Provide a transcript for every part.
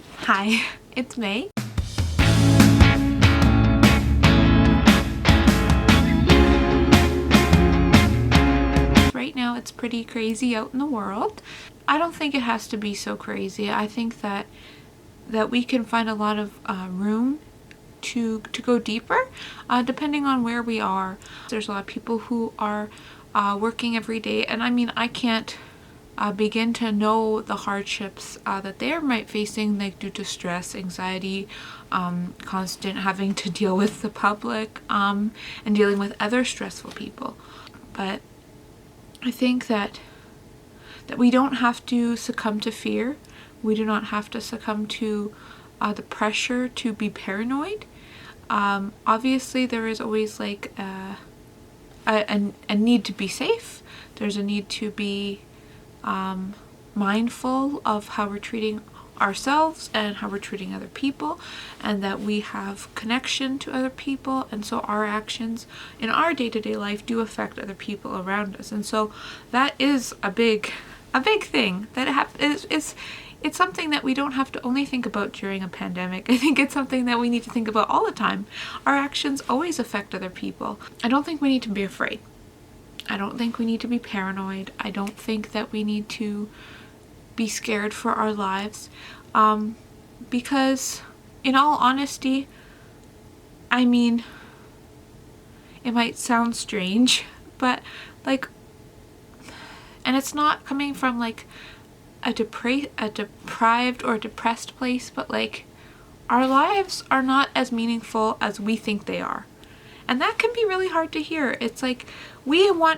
Hi, it's May. Right now it's pretty crazy out in the world. I don't think it has to be so crazy. I think that we can find a lot of room to go deeper, depending on where we are. There's a lot of people who are working every day, and I mean, I can't begin to know the hardships that they might facing, like due to stress, anxiety, constant having to deal with the public, and dealing with other stressful people. But I think that we don't have to succumb to fear. We do not have to succumb to the pressure to be paranoid. Obviously, there is always like a need to be safe. There's a need to be mindful of how we're treating ourselves and how we're treating other people, and that we have connection to other people, and so our actions in our day-to-day life do affect other people around us. And so that is a big thing that it's something that we don't have to only think about during a pandemic. I think it's something that we need to think about all the time. Our actions always affect other people. I don't think we need to be afraid. I don't think we need to be paranoid. I don't think that we need to be scared for our lives, because in all honesty, I mean, it might sound strange, but like, and it's not coming from like a deprived or depressed place, but like, our lives are not as meaningful as we think they are. And that can be really hard to hear. It's like,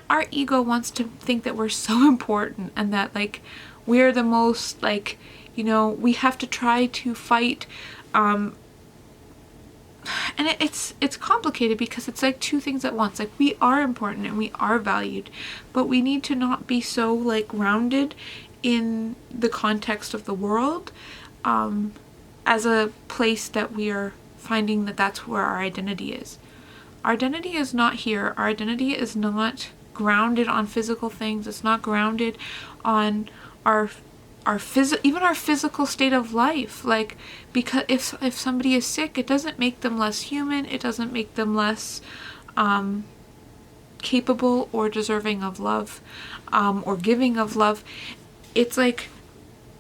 our ego wants to think that we're so important, and that like we're the most, like, you know, we have to try to fight, and it's complicated because it's like two things at once. Like, we are important and we are valued, but we need to not be so like grounded in the context of the world, as a place that we are finding that that's where our identity is. Our identity is not here. Our identity is not grounded on physical things. It's not grounded on our physical state of life. Like, because if somebody is sick, it doesn't make them less human. It doesn't make them less capable or deserving of love, or giving of love. It's like,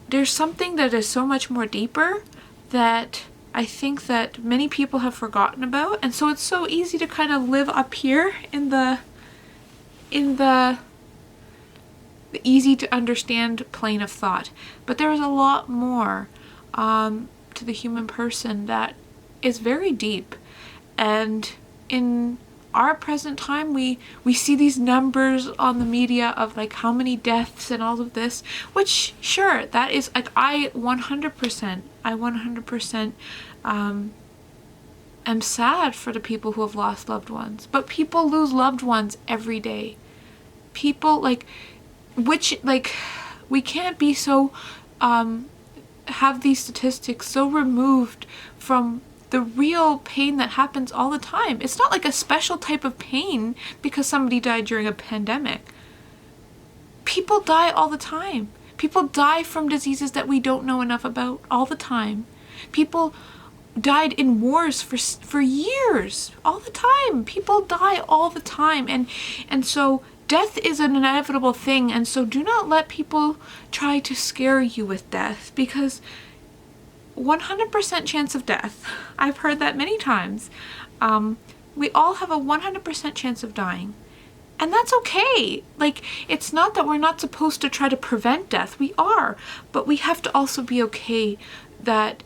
there's something that is so much more deeper that I think that many people have forgotten about. And so it's so easy to kind of live up here in the easy to understand plane of thought. But there is a lot more to the human person that is very deep. And in our present time, we see these numbers on the media of like how many deaths and all of this, which sure, that is like, I 100% am sad for the people who have lost loved ones. But people lose loved ones every day. People like, which like, we can't be so have these statistics so removed from the real pain that happens all the time. It's not like a special type of pain because somebody died during a pandemic. People die all the time. People die from diseases that we don't know enough about all the time. People died in wars for years, all the time. People die all the time. And so death is an inevitable thing. And so do not let people try to scare you with death, because 100% chance of death. I've heard that many times. We all have a 100% chance of dying. And that's okay. Like, it's not that we're not supposed to try to prevent death. We are. But we have to also be okay that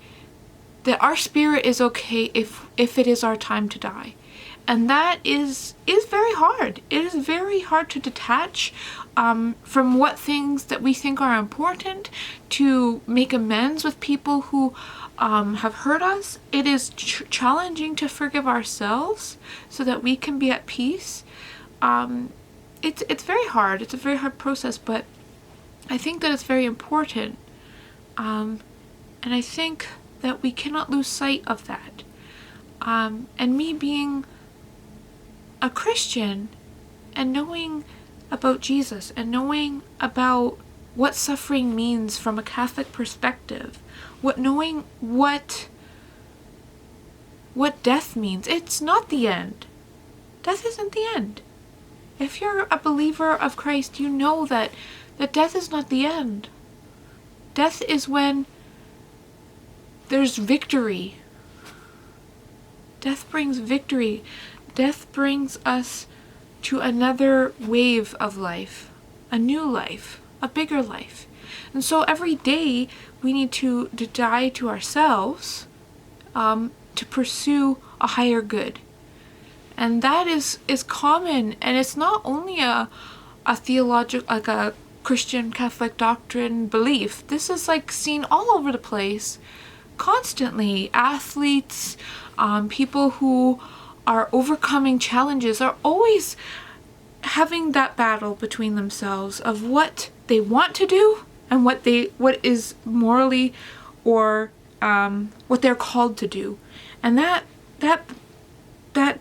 our spirit is okay if it is our time to die. And that is very hard. It is very hard to detach from what things that we think are important, to make amends with people who have hurt us. It is challenging to forgive ourselves so that we can be at peace. It's very hard. It's a very hard process, but I think that it's very important. And I think that we cannot lose sight of that. And me being a Christian and knowing about Jesus and knowing about what suffering means from a Catholic perspective, knowing what death means. It's not the end. Death isn't the end. If you're a believer of Christ, you know that death is not the end. Death is when there's victory. Death brings victory. Death brings us to another wave of life, a new life, a bigger life. And so every day we need to die to ourselves to pursue a higher good. And that is common, and it's not only a theological, like a Christian Catholic doctrine belief. This is like seen all over the place constantly. Athletes, people who are overcoming challenges are always having that battle between themselves of what they want to do and what is morally or what they're called to do. And that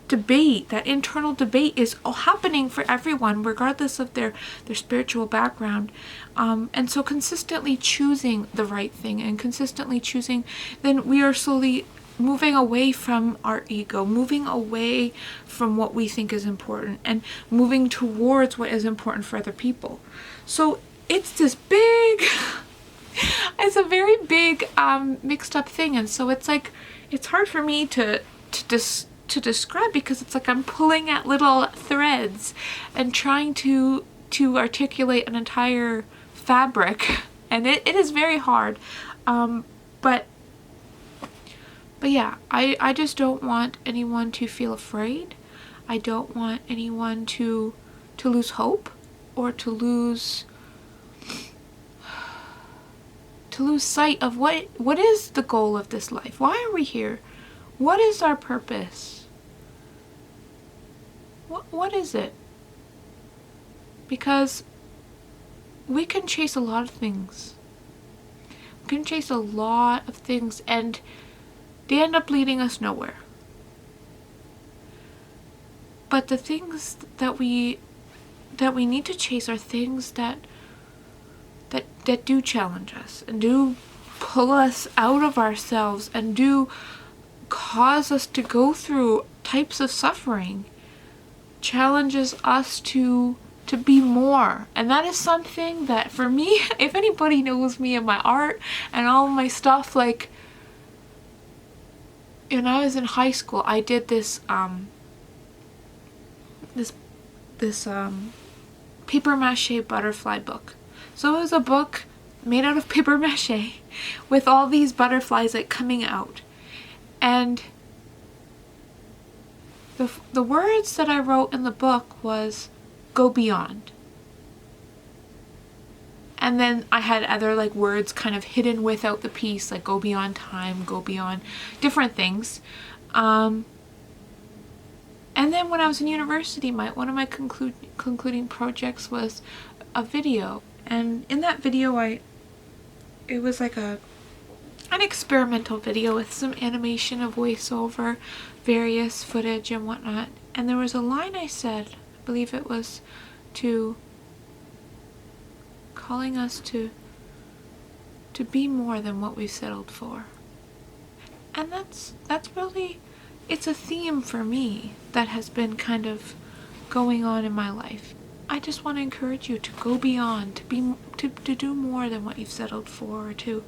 debate, that internal debate, is happening for everyone regardless of their spiritual background. And so consistently choosing the right thing and consistently choosing, then we are slowly moving away from our ego, moving away from what we think is important, and moving towards what is important for other people. So it's this big, it's a very big mixed up thing. And so it's like, it's hard for me to describe, because it's like I'm pulling at little threads and trying to articulate an entire fabric, and it is very hard. But yeah, I just don't want anyone to feel afraid. I don't want anyone to lose hope or to lose sight of what is the goal of this life. Why are we here? What is our purpose? What is it? Because we can chase a lot of things. We can chase a lot of things, and they end up leading us nowhere. But the things that we need to chase are things that do challenge us and do pull us out of ourselves and do cause us to go through types of suffering, challenges us to be more. And that is something that, for me, if anybody knows me and my art and all my stuff, like, when I was in high school, I did this paper mache butterfly book. So it was a book made out of paper mache with all these butterflies like coming out. And the words that I wrote in the book was "go beyond." And then I had other like words kind of hidden without the piece, like go beyond time, go beyond different things. And then when I was in university, one of my concluding projects was a video. And in that video, it was like an experimental video with some animation, a voiceover, various footage and whatnot. And there was a line I said, I believe it was calling us to be more than what we've settled for. And that's really, it's a theme for me that has been kind of going on in my life. I just want to encourage you to go beyond, to do more than what you've settled for, to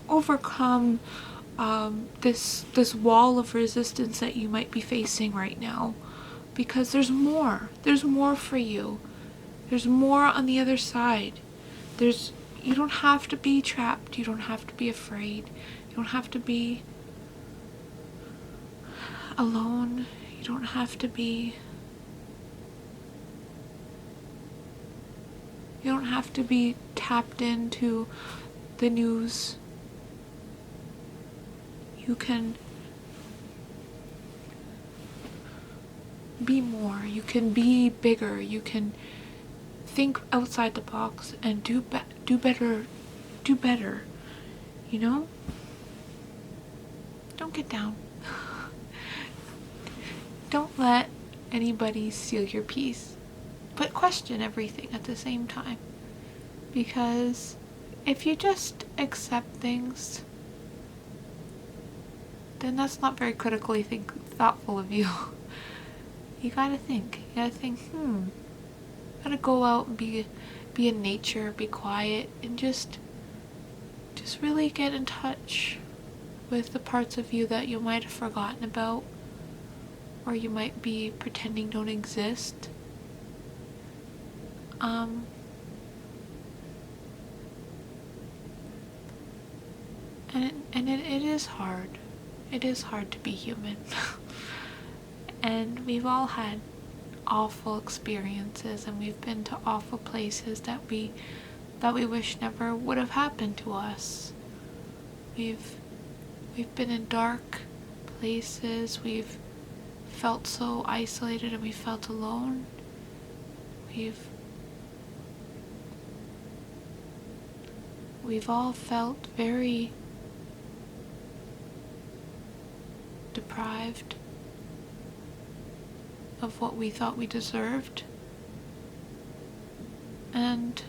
overcome this wall of resistance that you might be facing right now, because there's more for you. There's more on the other side. You don't have to be trapped. You don't have to be afraid. You don't have to be alone. You don't have to be tapped into the news. You can be more. You can be bigger. You can think outside the box and do better, you know? Don't get down. Don't let anybody steal your peace. but question everything at the same time. Because if you just accept things, then that's not very critically thoughtful of you. You gotta think. You gotta think, gotta go out and be in nature, be quiet, and just really get in touch with the parts of you that you might have forgotten about, or you might be pretending don't exist. And it is hard. It is hard to be human. And we've all had awful experiences, and we've been to awful places that we wish never would have happened to us. We've been in dark places. We've felt so isolated, and we felt alone. We've all felt very deprived of what we thought we deserved. And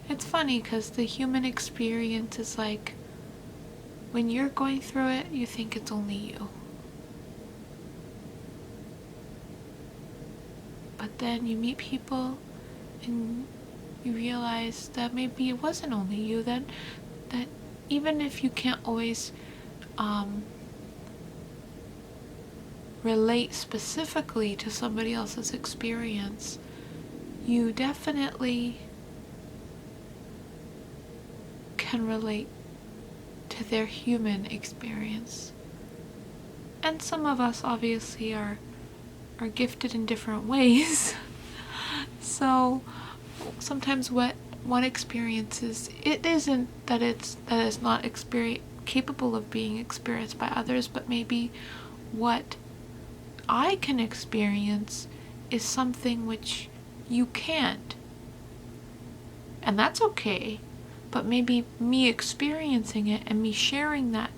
it's funny because the human experience is like, when you're going through it, you think it's only you. But then you meet people and you realize that maybe it wasn't only you, that even if you can't always relate specifically to somebody else's experience, you definitely can relate to their human experience. And some of us obviously are gifted in different ways. So sometimes what one experiences, it isn't that it's not capable of being experienced by others, but maybe what I can experience is something which you can't. And that's okay. But maybe me experiencing it and me sharing that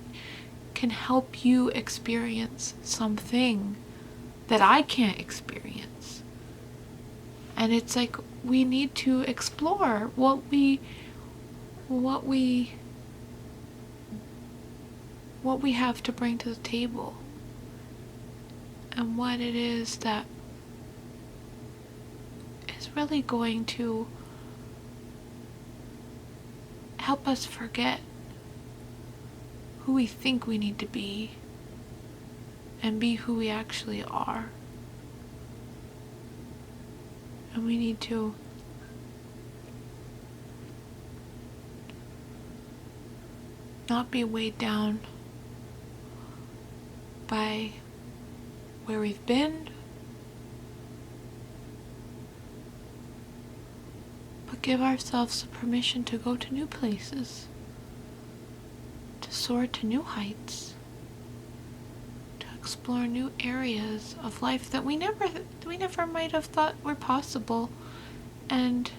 can help you experience something that I can't experience. And it's like we need to explore what we have to bring to the table, and what it is that is really going to help us forget who we think we need to be and be who we actually are. And we need to not be weighed down by where we've been, but give ourselves the permission to go to new places, to soar to new heights, to explore new areas of life that we never might have thought were possible, and